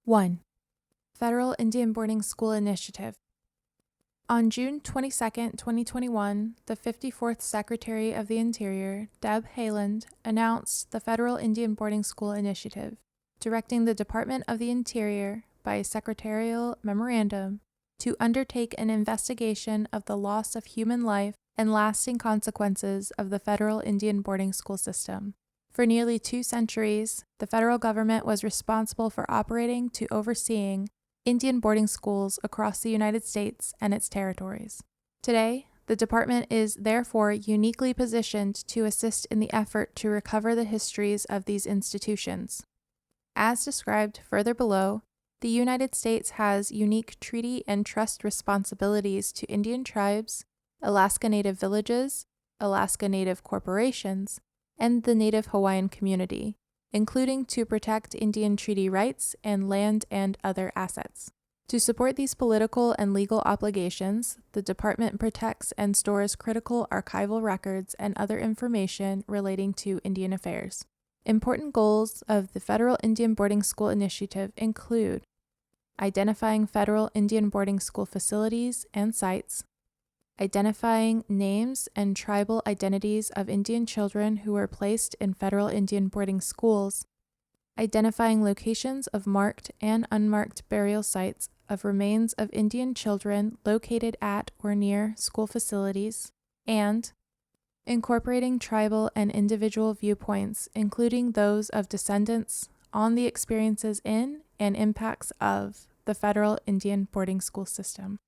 1. Federal Indian Boarding School Initiative. On June 22, 2021, the 54th Secretary of the Interior, Deb Haaland, announced the Federal Indian Boarding School Initiative, directing the Department of the Interior, by a secretarial memorandum, to undertake an investigation of the loss of human life and lasting consequences of the federal Indian boarding school system. For nearly 2 centuries, the federal government was responsible for operating to overseeing Indian boarding schools across the United States and its territories. Today, the department is therefore uniquely positioned to assist in the effort to recover the histories of these institutions. As described further below, the United States has unique treaty and trust responsibilities to Indian tribes, Alaska Native villages, Alaska Native corporations, and the Native Hawaiian community, including to protect Indian treaty rights and land and other assets. To support these political and legal obligations, the department protects and stores critical archival records and other information relating to Indian affairs. Important goals of the Federal Indian Boarding School Initiative include identifying federal Indian boarding school facilities and sites, identifying names and tribal identities of Indian children who were placed in federal Indian boarding schools, identifying locations of marked and unmarked burial sites of remains of Indian children located at or near school facilities, and incorporating tribal and individual viewpoints, including those of descendants, on the experiences in and impacts of the federal Indian boarding school system.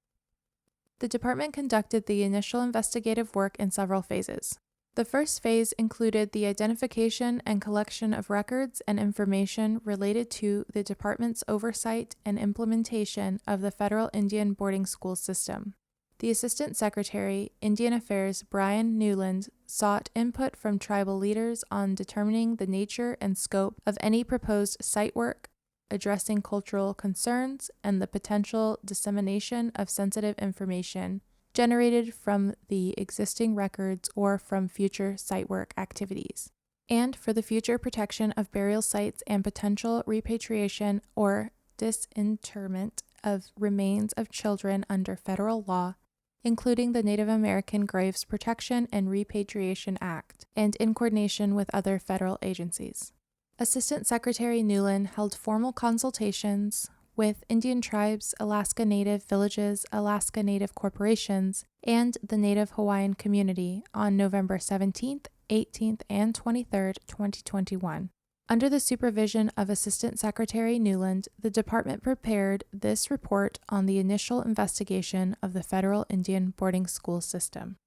The department conducted the initial investigative work in several phases. The first phase included the identification and collection of records and information related to the department's oversight and implementation of the federal Indian boarding school system. The Assistant Secretary, Indian Affairs Brian Newland, sought input from tribal leaders on determining the nature and scope of any proposed site work, addressing cultural concerns, and the potential dissemination of sensitive information generated from the existing records or from future site work activities, and for the future protection of burial sites and potential repatriation or disinterment of remains of children under federal law, including the Native American Graves Protection and Repatriation Act, and in coordination with other federal agencies. Assistant Secretary Newland held formal consultations with Indian tribes, Alaska Native villages, Alaska Native corporations, and the Native Hawaiian community on November 17th, 18th, and 23rd, 2021. Under the supervision of Assistant Secretary Newland, the department prepared this report on the initial investigation of the federal Indian boarding school system.